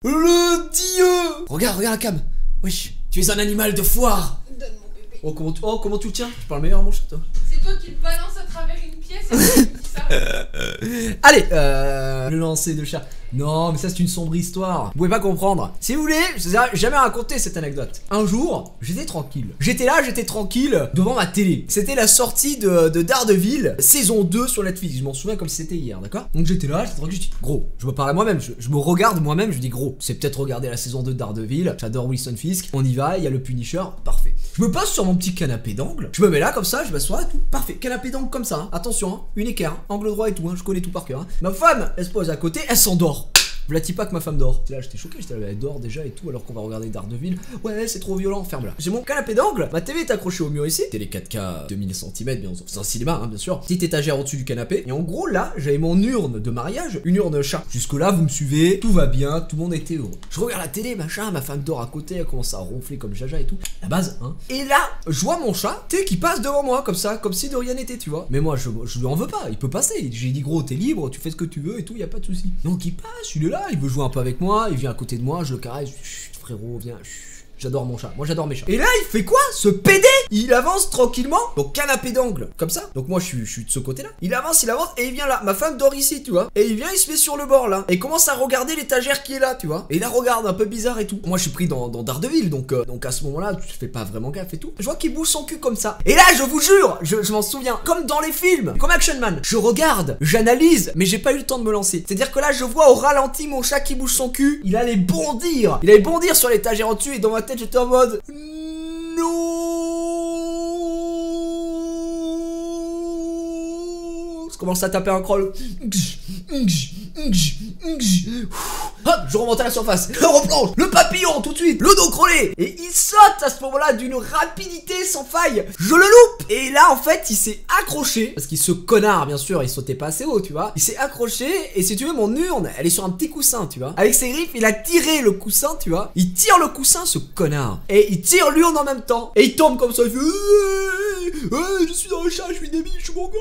Le dieu. Regarde la cam. Wesh, tu es un animal de foire. Donne mon bébé. Comment tu le tiens? Tu parles meilleur mon chat toi. C'est toi qui le balances à travers une pièce et tu me dis ça. Allez, le lancer de chat. Non, mais ça c'est une sombre histoire. Vous pouvez pas comprendre. Si vous voulez, je vous ai jamais raconté cette anecdote. Un jour, j'étais tranquille. J'étais tranquille devant ma télé. C'était la sortie de Daredevil, saison 2 sur Netflix. Je m'en souviens comme si c'était hier, d'accord? Donc j'étais tranquille, je dis gros. Je me parle à moi-même, je me regarde moi-même, je dis gros. C'est peut-être regarder la saison 2 de Daredevil. J'adore Wilson Fisk. On y va, il y a le Punisher, parfait. Je me passe sur mon petit canapé d'angle. Je me mets là comme ça, je m'assois et tout. Parfait. Canapé d'angle comme ça, hein. Attention, hein. Une équerre, hein. Angle droit et tout, hein. Je connais tout par cœur, hein. Ma femme, elle se pose à côté, elle s'endort. Vlati pas que ma femme dort. Là j'étais choqué, j'étais là, elle dort déjà et tout alors qu'on va regarder Daredevil. Ouais c'est trop violent, ferme-la. J'ai mon canapé d'angle, ma TV est accrochée au mur ici. Télé 4K 2000 cm, bien c'est un cinéma hein, bien sûr. Petite étagère au-dessus du canapé. Et en gros là j'avais mon urne de mariage, une urne chat. Jusque là vous me suivez, tout va bien, tout le monde était heureux. Je regarde la télé, machin, ma femme dort à côté, elle commence à ronfler comme jaja et tout. La base hein. Et là je vois mon chat, tu sais, qui passe devant moi comme ça, comme si de rien n'était tu vois. Mais moi je lui en veux pas, il peut passer. J'ai dit gros t'es libre, tu fais ce que tu veux et tout, y a pas de souci. Donc il passe, il est là, il veut jouer un peu avec moi, il vient à côté de moi, je le caresse, chut, frérot, viens, chut. J'adore mon chat, moi j'adore mes chats. Et là il fait quoi? Ce PD? Il avance tranquillement, donc canapé d'angle, comme ça. Donc moi je suis de ce côté là. Il avance et il vient là. Ma femme dort ici, tu vois. Et il vient, il se met sur le bord là. Et il commence à regarder l'étagère qui est là, tu vois. Et il la regarde un peu bizarre et tout. Moi je suis pris dans Daredevil, donc à ce moment là, tu fais pas vraiment gaffe et tout. Je vois qu'il bouge son cul comme ça. Et là je vous jure, je m'en souviens, comme dans les films, comme Action Man. Je regarde, j'analyse, mais j'ai pas eu le temps de me lancer. C'est-à-dire que là je vois au ralenti mon chat qui bouge son cul. Il allait bondir. Il allait bondir sur l'étagère au-dessus et dans ma tête j'étais en mode non. Je commence à taper un crawl. Hop, je remonte à la surface. Je replonge. Le papillon tout de suite. Le dos crôlé. Et il saute à ce moment-là d'une rapidité sans faille. Je le loupe. Et là, en fait, il s'est accroché. Parce qu'il se connard, bien sûr, il sautait pas assez haut, tu vois. Il s'est accroché. Et si tu veux, mon urne, elle est sur un petit coussin, tu vois. Avec ses griffes, il a tiré le coussin, tu vois. Il tire le coussin, ce connard. Et il tire l'urne en même temps. Et il tombe comme ça. Il fait je suis dans le chat, je suis débile, je suis mongolais.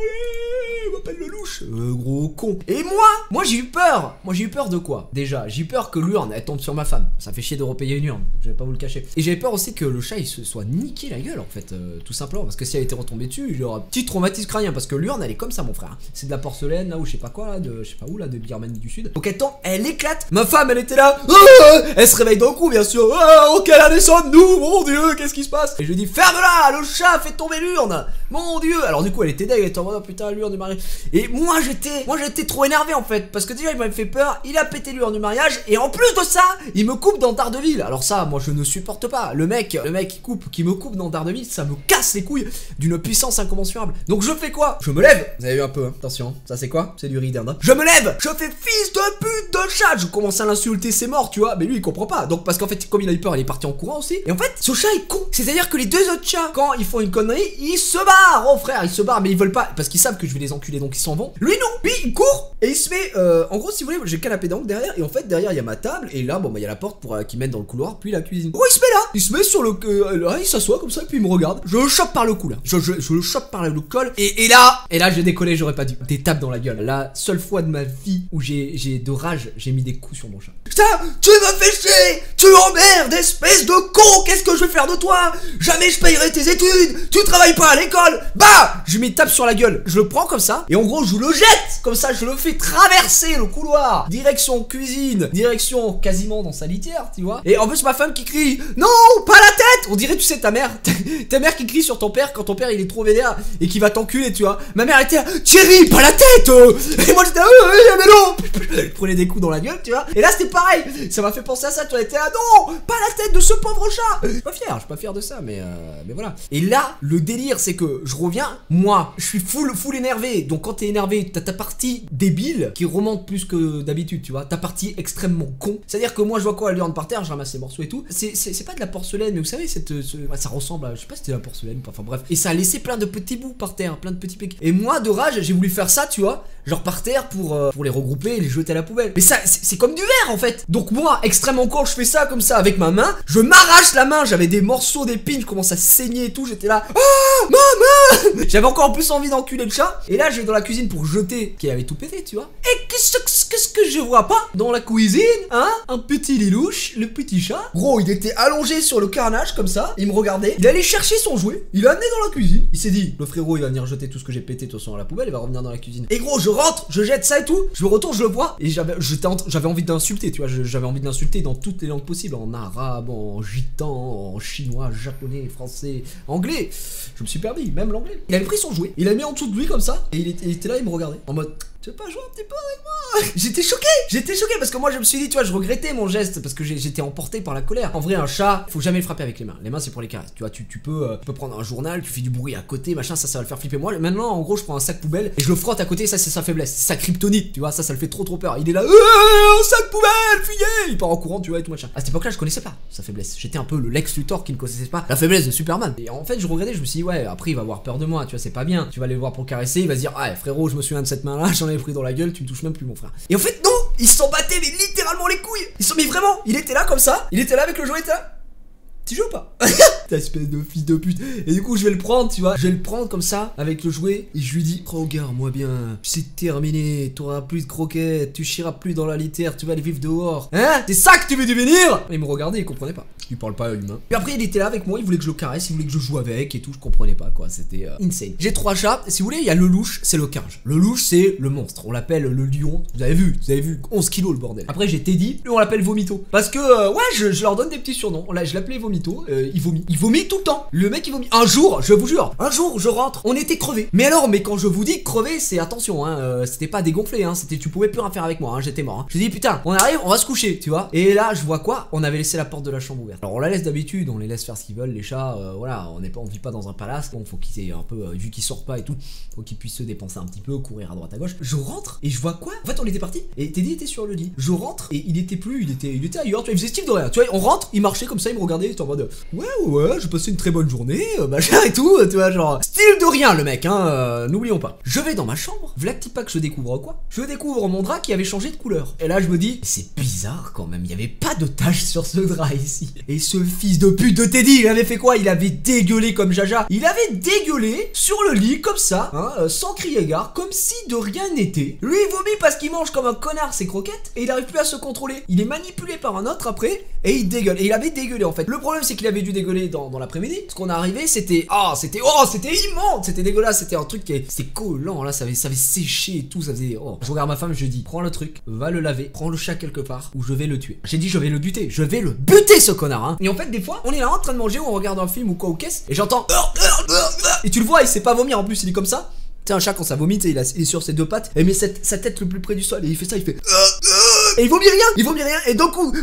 Il m'appelle le louche. Gros con. Et moi j'ai eu peur. Moi j'ai eu peur de quoi? Déjà, j'ai eu peur que l'urne elle tombe sur ma femme. Ça fait chier de repayer une urne. Je vais pas vous le cacher. Et j'avais peur aussi que le chat il se soit niqué la gueule en fait, tout simplement. Parce que si elle était retombée dessus, il y aura un petit traumatisme crânien. Parce que l'urne elle est comme ça, mon frère. C'est de la porcelaine là ou je sais pas quoi là, de je sais pas où là, de Birmanie du Sud. Donc elle tombe, elle éclate. Ma femme elle était là. Elle se réveille d'un coup, bien sûr. Oh, quelle année sommes-nous? Mon dieu, qu'est-ce qui se passe? Et je lui dis ferme-la, le chat fait tomber l'urne. Mon dieu. Alors du coup elle était deg, elle était en mode oh, putain l'urne du mariage. Et moi j'étais trop énervé en fait. Parce que déjà il m'avait fait peur, il a pété l'urne du mariage. Et en plus de ça, il me coupe dans Daredevil. Alors ça, moi je ne supporte pas. Le mec qui me coupe dans Daredevil, ça me casse les couilles d'une puissance incommensurable. Donc je fais quoi? Je me lève. Vous avez vu un peu, hein. Attention, ça c'est quoi? C'est du riz d'Inde. Je me lève, je fais fils de pute de chat. Je commence à l'insulter, c'est mort, tu vois. Mais lui il comprend pas. Donc parce qu'en fait, comme il a eu peur, il est parti en courant aussi. Et en fait, ce chat est con. C'est-à-dire que les deux autres chats, quand ils font une connerie, ils se barrent. Oh frère, ils se barrent, mais ils veulent pas. Parce qu'ils savent que je vais les enculer, donc ils s'en vont. Lui non, lui il court et il se met. En gros, si vous voulez, j'ai le canapé d'angle derrière. Et en fait, derrière il y a ma table. Et là, bon, bah il y a la porte pour qui mène dans le couloir, puis la cuisine. Oh, il se met là. Il se met sur le. Là, il s'assoit comme ça, puis il me regarde. Je le chope par le cou là. Je le chope par le col. Et là, j'ai décollé, j'aurais pas dû. Des tapes dans la gueule. La seule fois de ma vie où j'ai de rage, j'ai mis des coups sur mon chat. Putain, tu me fais chier. Tu m'emmerdes, espèce de con. Qu'est-ce que je vais faire de toi? Jamais je payerai tes études. Tu travailles pas à l'école. Bah, je mets une tape sur la gueule. Je le prends comme ça. Et en gros, je le jette. Comme ça, je le fais traverser le couloir. Direction cuisine. Direction quasiment dans sa litière, tu vois. Et en plus, ma femme qui crie non, pas la tête. On dirait, tu sais, ta mère qui crie sur ton père quand ton père il est trop vénère et qui va t'enculer, tu vois. Ma mère était là, Thierry, pas la tête. Et moi j'étais là, mais non. Je prenais des coups dans la gueule, tu vois. Et là, c'était pareil. Ça m'a fait penser à ça. Tu étais là, non, pas la tête de ce pauvre chat. Je suis pas fier de ça, mais voilà. Et là, le délire, c'est que je reviens, moi, je suis full énervé. Donc quand t'es énervé, t'as ta partie débile qui remonte plus que d'habitude, tu vois. Ta partie extrêmement con. C'est-à-dire que moi, je vois quoi, elle par terre, je ramasse les morceaux et tout. C'est pas de la porcelaine, mais vous savez, ça ressemble à, je sais pas si c'était de la porcelaine, enfin bref. Et ça a laissé plein de petits bouts par terre, plein de petits pics. Et moi, de rage, j'ai voulu faire ça, tu vois, genre par terre pour les regrouper et les jeter à la poubelle. Mais ça, c'est comme du verre en fait. Donc moi, extrêmement con, je fais ça comme ça avec ma main. Je m'arrache la main, j'avais des morceaux d'épines, je commence à saigner et tout. J'étais là, ah, maman. J'avais encore plus envie d'enculer le chat. Et là, je vais dans la cuisine pour jeter, qui avait tout pété, tu vois. Et qu'est-ce que je vois pas dans la cuisine, hein? Un petit Lelouch, le petit chat. Gros, il était allongé sur le carnage comme ça, il me regardait, il allait chercher son jouet, il l'a amené dans la cuisine. Il s'est dit, le frérot il va venir jeter tout ce que j'ai pété de toute façon à la poubelle, il va revenir dans la cuisine. Et gros, je rentre, je jette ça et tout, je me retourne, je le vois, et j'avais envie d'insulter, tu vois, j'avais envie de l'insulter dans toutes les langues possibles, en arabe, en gitan, en chinois, japonais, français, anglais. Je me suis perdu, même l'anglais. Il avait pris son jouet, il l'a mis en dessous de lui comme ça, et il était là, il me regardait, en mode... Tu veux pas jouer un petit peu avec moi? J'étais choqué parce que moi je me suis dit, tu vois, je regrettais mon geste parce que j'étais emporté par la colère. En vrai, un chat, faut jamais le frapper avec les mains. Les mains c'est pour les caresses. Tu vois, tu peux prendre un journal, tu fais du bruit à côté, machin, ça va le faire flipper. Moi maintenant, en gros, je prends un sac poubelle et je le frotte à côté, ça c'est sa faiblesse, c'est sa kryptonite, tu vois, ça le fait trop peur. Il est là, un sac poubelle, fuyez! Il part en courant, tu vois, et tout machin. À cette époque-là, je connaissais pas sa faiblesse. J'étais un peu le Lex Luthor qui ne connaissait pas la faiblesse de Superman. Et en fait, je regrettais, je me suis dit, ouais, après il va avoir peur de moi, tu vois, c'est pas bien. Tu vas aller le voir pour caresser, il va se dire, ah frérot, je me souviens de cette main-là, j'en ai pris dans la gueule, tu me touches même plus mon frère. Et en fait non, ils s'en battaient mais littéralement les couilles. Ils sont mis vraiment, il était là comme ça, il était là avec le jouet, il était là. Tu joues ou pas? T'as espèce de fils de pute. Et du coup je vais le prendre, tu vois, je vais le prendre comme ça avec le jouet et je lui dis, regarde-moi bien, c'est terminé, t'auras plus de croquettes, tu chieras plus dans la litière, tu vas aller vivre dehors. Hein? C'est ça que tu veux devenir? Il me regardait, il comprenait pas. Il parle pas à l'humain. Puis après il était là avec moi, il voulait que je le caresse, il voulait que je joue avec et tout, je comprenais pas quoi, c'était insane. J'ai 3 chats, si vous voulez, il y a le louche, c'est le carge. Le louche c'est le monstre, on l'appelle le lion. Vous avez vu 11 kilos le bordel. Après j'ai Teddy, lui on l'appelle Vomito. Parce que ouais, je leur donne des petits surnoms. Là je l'appelais Vomito, il vomit tout le temps. Le mec il vomit. Un jour, je vous jure, un jour je rentre, on était crevés. Mais quand je vous dis crevé, c'est attention, hein, c'était pas dégonflé, hein, c'était tu pouvais plus rien faire avec moi, hein, j'étais mort. Hein. Je dis putain, on arrive, on va se coucher, tu vois. Et là je vois quoi? On avait laissé la porte de la chambre ouverte. Alors on la laisse d'habitude, on les laisse faire ce qu'ils veulent, les chats, voilà, on vit pas dans un palace, bon faut qu'ils aient un peu, vu qu'ils sortent pas et tout, faut qu'ils puissent se dépenser un petit peu, courir à droite à gauche. Je rentre et je vois quoi? En fait on était parti et Teddy était sur le lit. Je rentre et il était plus, il était ailleurs, tu vois, il faisait style de rien. Tu vois, on rentre, il marchait comme ça, il me regardait, il était en mode ouais, j'ai passé une très bonne journée, machin et tout, tu vois, genre style de rien le mec, hein, n'oublions pas. Je vais dans ma chambre, v'là petit pas que je découvre quoi? Je découvre mon drap qui avait changé de couleur. Et là je me dis, c'est bizarre quand même, il y avait pas de tache sur ce drap ici. Et ce fils de pute de Teddy, il avait fait quoi? Il avait dégueulé comme Jaja. Il avait dégueulé sur le lit comme ça, hein, sans crier gare, comme si de rien n'était. Lui il vomit parce qu'il mange comme un connard ses croquettes et il arrive plus à se contrôler. Il est manipulé par un autre après et il dégueule. Et il avait dégueulé en fait. Le problème c'est qu'il avait dû dégueuler dans l'après-midi. Ce qu'on est arrivé c'était c'était immonde, c'était dégueulasse, c'était un truc qui c'était collant là, ça avait séché et tout, ça faisait Je regarde ma femme, je dis prends le truc, va le laver, prends le chat quelque part ou je vais le tuer. J'ai dit je vais le buter ce connard hein. Et en fait des fois on est là en train de manger ou on regarde un film ou quoi ou qu'est-ce et j'entends et tu le vois, il sait pas vomir en plus, il est comme ça. Tu sais un chat quand ça vomit, il est sur ses 2 pattes et met sa tête le plus près du sol et il fait ça, il fait et il vomit rien et d'un coup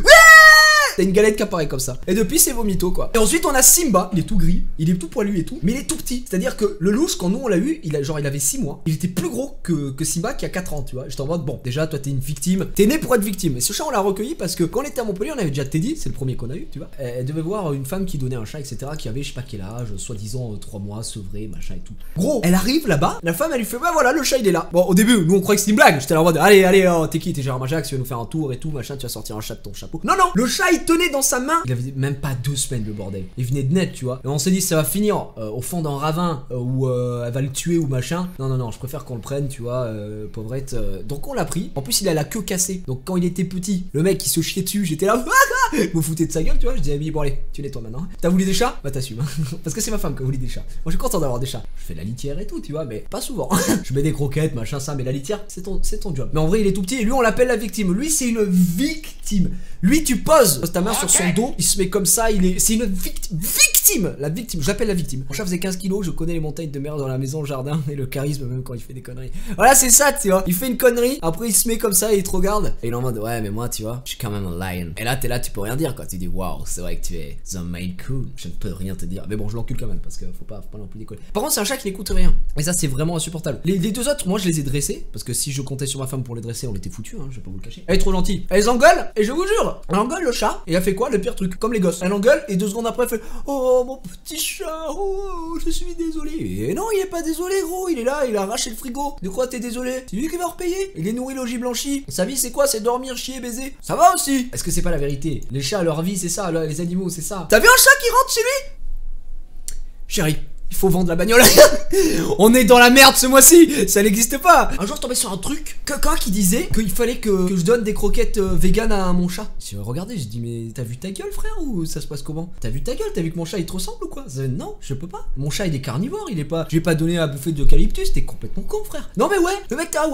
t'as une galette qui apparaît comme ça. Et depuis c'est Vomito quoi. Et ensuite on a Simba, il est tout gris, il est tout poilu et tout, mais il est tout petit. C'est-à-dire que le louche quand nous on l'a eu, il avait 6 mois. Il était plus gros que Simba qui a 4 ans, tu vois. J'étais en mode bon, déjà toi t'es une victime, t'es né pour être victime. Et ce chat on l'a recueilli parce que quand on était à Montpellier, on avait déjà Teddy, c'est le premier qu'on a eu, tu vois. Elle devait voir une femme qui donnait un chat, etc. qui avait je sais pas quel âge, soi-disant 3 mois, sevré, machin et tout. Gros, elle arrive là-bas, la femme elle lui fait bah voilà le chat il est là. Bon au début nous on croyait que c'était une blague, j'étais là en mode allez t'es qui, t'es Gérard Majax, tu vas nous faire un tour et tout machin, tu vas sortir un chat de ton chapeau. Non, le chat il tenait dans sa main. Il avait même pas 2 semaines le bordel. Il venait de naître, tu vois. Et on s'est dit ça va finir au fond d'un ravin où elle va le tuer ou machin. Non, je préfère qu'on le prenne, tu vois, pauvrette. Donc on l'a pris. En plus il a la queue cassée. Donc quand il était petit, le mec il se chiait dessus, j'étais là, me foutais de sa gueule, tu vois. Je disais bon allez, tu nettoies maintenant. T'as voulu des chats? Bah t'assumes. Parce que c'est ma femme qui a voulu des chats. Moi je suis content d'avoir des chats. Je fais la litière et tout, tu vois, mais pas souvent. Je mets des croquettes, machin, ça, mais la litière, c'est ton job. Mais en vrai il est tout petit et lui on l'appelle la victime. Lui c'est une victime. Lui tu poses ta main sur son dos, il se met comme ça, c'est une victime, la victime, j'appelle la victime. Mon chat faisait 15 kilos, je connais les montagnes de merde dans la maison, le jardin et le charisme même quand il fait des conneries. Voilà c'est ça tu vois, il fait une connerie, après il se met comme ça et il te regarde et il est en mode ouais mais moi tu vois, je suis quand même un lion. Et là t'es là, tu peux rien dire quoi, tu dis waouh c'est vrai que tu es the main cool, je ne peux rien te dire. Mais bon je l'encule quand même parce que faut pas non plus décoller. Par contre c'est un chat qui n'écoute rien et ça c'est vraiment insupportable. Les 2 autres moi je les ai dressés parce que si je comptais sur ma femme pour les dresser on était foutus hein, je vais pas vous le cacher. Elle est trop gentille, elle les engueule et je vous jure, elle engueule le chat et elle fait quoi? Le pire truc, comme les gosses, elle engueule et 2 secondes après elle fait oh mon petit chat, oh je suis désolé. Et non il est pas désolé gros, il est là, il a arraché le frigo. De quoi t'es désolé? C'est lui qui va repayer. Il est nourri, logis, blanchi. Sa vie c'est quoi? C'est dormir, chier, baiser. Ça va aussi. Est-ce que c'est pas la vérité? Les chats leur vie c'est ça, les animaux c'est ça. T'as vu un chat qui rentre chez lui? Chérie, Il faut vendre la bagnole. On est dans la merde ce mois-ci. Ça n'existe pas. Un jour je tombais sur un truc, quelqu'un qui disait qu'il fallait que je donne des croquettes vegan à mon chat. J'ai regardé, j'ai dit mais t'as vu ta gueule frère ou ça se passe comment? T'as vu ta gueule? T'as vu que mon chat il te ressemble ou quoi? Non, je peux pas. Mon chat il est carnivore, il est pas. Je vais pas donner à bouffer d'eucalyptus, t'es complètement con frère. Non mais ouais, le mec t'as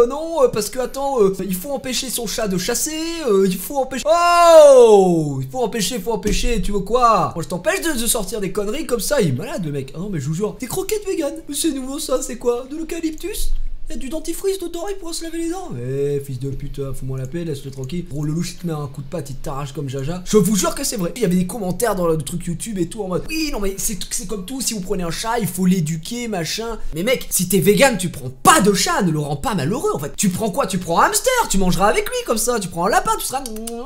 non parce que attends, il faut empêcher son chat de chasser, il faut empêcher. Oh, il faut empêcher, tu veux quoi? Moi je t'empêche de sortir des conneries comme ça, il est malade le mec. Ah non mais je vous jure, des croquettes vegan. Mais c'est nouveau ça, c'est quoi? De l'eucalyptus? Y'a du dentifrice dedans, il pourra se laver les dents. Eh fils de pute, fous-moi la paix, laisse-le tranquille. Gros le louche il te met un coup de patte, il t'arrache comme Jaja. Je vous jure que c'est vrai. Il y avait des commentaires dans le truc YouTube et tout en mode oui non mais c'est comme tout, si vous prenez un chat, il faut l'éduquer, machin. Mais mec, si t'es vegan, tu prends pas de chat, ne le rends pas malheureux en fait. Tu prends quoi? Tu prends un hamster, tu mangeras avec lui comme ça, tu prends un lapin, tu seras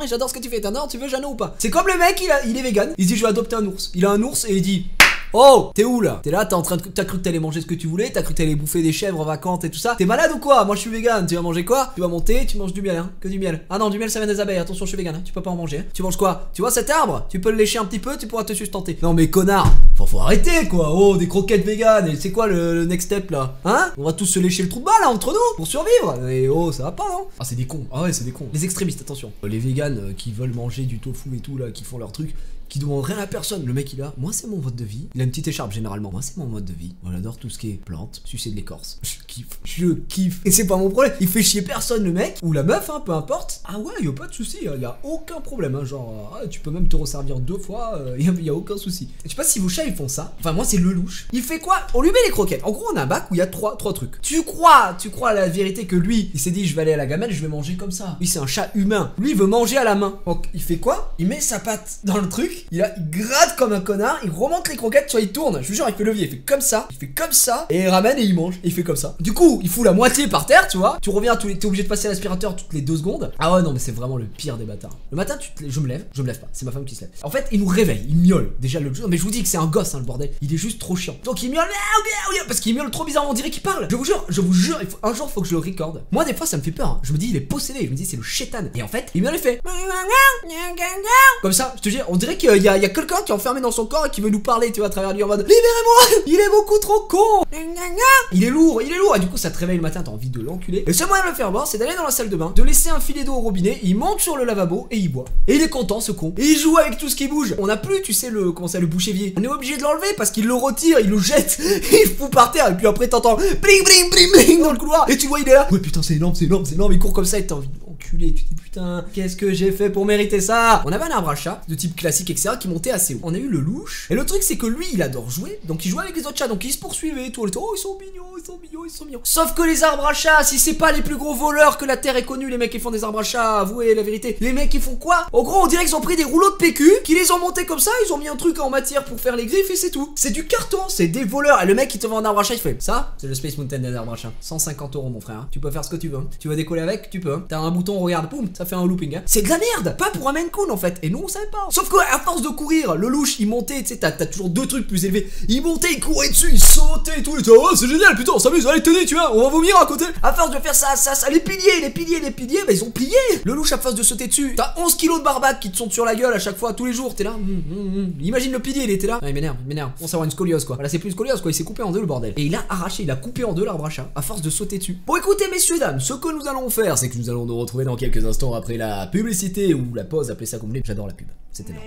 j'adore ce que tu fais, tu veux Jeannot ou pas? C'est comme le mec, il est vegan, il se dit je vais adopter un ours. Il a un ours et il dit oh, t'es où là? T'es là, t'as cru que t'allais manger ce que tu voulais, t'as cru que t'allais bouffer des chèvres vacantes et tout ça. T'es malade ou quoi? Moi je suis vegan, tu vas manger quoi? Tu vas monter, tu manges du miel, hein? Que du miel. Ah non, du miel ça vient des abeilles, attention je suis vegan, hein? Tu peux pas en manger, hein? Tu manges quoi? Tu vois cet arbre? Tu peux le lécher un petit peu, tu pourras te sustenter. Non mais connard, faut arrêter quoi. Oh, des croquettes vegan, et c'est quoi le next step là? Hein? On va tous se lécher le trou de balle là entre nous pour survivre. Et oh, ça va pas non? Ah c'est des cons, ah ouais c'est des cons. Les extrémistes, attention. Les vegans qui veulent manger du tofu et tout là, qui font leur truc, qui demande rien à personne. Le mec il a, moi c'est mon mode de vie. Il a une petite écharpe généralement. Moi c'est mon mode de vie. Moi j'adore tout ce qui est plantes, sucer de l'écorce. Je kiffe. Et c'est pas mon problème. Il fait chier personne le mec ou la meuf, hein, peu importe. Ah ouais, y'a pas de souci. Y'a aucun problème. Hein, genre, tu peux même te resservir 2 fois. Y a aucun souci. Je sais pas si vos chats ils font ça. Enfin moi c'est le louche. Il fait quoi? On lui met les croquettes. En gros on a un bac où il y a trois trucs. Tu crois à la vérité que lui il s'est dit je vais aller à la gamelle, je vais manger comme ça. Lui c'est un chat humain. Lui il veut manger à la main. Donc il fait quoi? Il met sa patte dans le truc. Il gratte comme un connard, il remonte les croquettes, tu vois, il tourne. Je vous jure, il fait levier, il fait comme ça, et il ramène et il mange, et il fait comme ça. Du coup, il fout la moitié par terre, tu vois. Tu reviens, t'es obligé de passer l'aspirateur toutes les 2 secondes. Ah ouais, non, mais c'est vraiment le pire des bâtards. Le matin, je me lève pas, c'est ma femme qui se lève. En fait, il nous réveille, il miaule. Déjà le jour, mais je vous dis que c'est un gosse, hein, le bordel. Il est juste trop chiant. Donc il miaule, parce qu'il miaule trop bizarrement, on dirait qu'il parle. Je vous jure, un jour, faut que je le recorde. Moi, des fois, ça me fait peur. Hein. Je me dis, il est possédé, je me dis, c'est le chétan. Et en fait, il miaule et fait comme ça, je te dis, on dirait qu'il y a quelqu'un qui est enfermé dans son corps et qui veut nous parler, tu vois, à travers lui en mode libérez-moi, il est beaucoup trop con, il est lourd, et du coup ça te réveille le matin, t'as envie de l'enculer. Et le seul moyen de le faire boire, c'est d'aller dans la salle de bain, de laisser un filet d'eau au robinet, il monte sur le lavabo et il boit. Et il est content ce con. Et il joue avec tout ce qui bouge. On a plus, tu sais, le bouche-évier. On est obligé de l'enlever parce qu'il le retire, il le jette, il le fout par terre, et puis après t'entends bling bling bling bling dans le couloir. Et tu vois, il est là. Ouais putain, c'est énorme, il court comme ça et t'as envie de l'enculer, tu te dis putain, qu'est-ce que j'ai fait pour mériter ça? On avait un arbre à chat de type classique, etc., qui montait assez haut. On a eu le louche. Et le truc, c'est que lui, il adore jouer. Donc, il jouait avec les autres chats. Donc, il se poursuivait et tout. Oh, ils sont mignons. Sauf que les arbres à chat, si c'est pas les plus gros voleurs que la terre ait connu, les mecs qui font des arbres à chat, avouez la vérité. Les mecs, ils font quoi? En gros, on dirait qu'ils ont pris des rouleaux de PQ, qu'ils les ont montés comme ça. Ils ont mis un truc en matière pour faire les griffes et c'est tout. C'est du carton, c'est des voleurs. Et le mec, il te vend un arbre à chat, il fait ça, c'est le Space Mountain des arbres à chat. 150 € mon frère. Hein. Tu peux faire ce que tu veux. Hein. Tu veux décoller avec, tu peux. Hein. T'as un bouton, regarde, boum, ça fait un looping. Hein. C'est de la merde. Pas pour un Maine Coon en fait. Et nous, on savait pas. Sauf qu'à force de courir, le louche, il montait, tu sais, t'as toujours 2 trucs plus élevés. Il montait, il courait dessus, il sautait et tout. Et oh, c'est génial, putain, on s'amuse, allez, tenez, tu vois, on va vomir à côté. À force de faire ça, les piliers, bah ils ont plié. Le louche, à force de sauter dessus, t'as 11 kilos de barbac qui te sont sur la gueule à chaque fois, tous les jours, t'es là. Imagine le pilier, il était là. Ah, il m'énerve. On s'en va une scoliose quoi. Voilà, c'est plus une scoliose quoi, il s'est coupé en 2 le bordel. Et il a arraché, il a coupé en 2 l'arbre à chat, à force de sauter dessus. Bon, écoutez, messieurs, dames, ce que nous allons faire, c'est que nous allons nous retrouver dans quelques instants après la publicité ou la pause, appelez ça comme vous voulez. J'adore la pub, c'était énorme.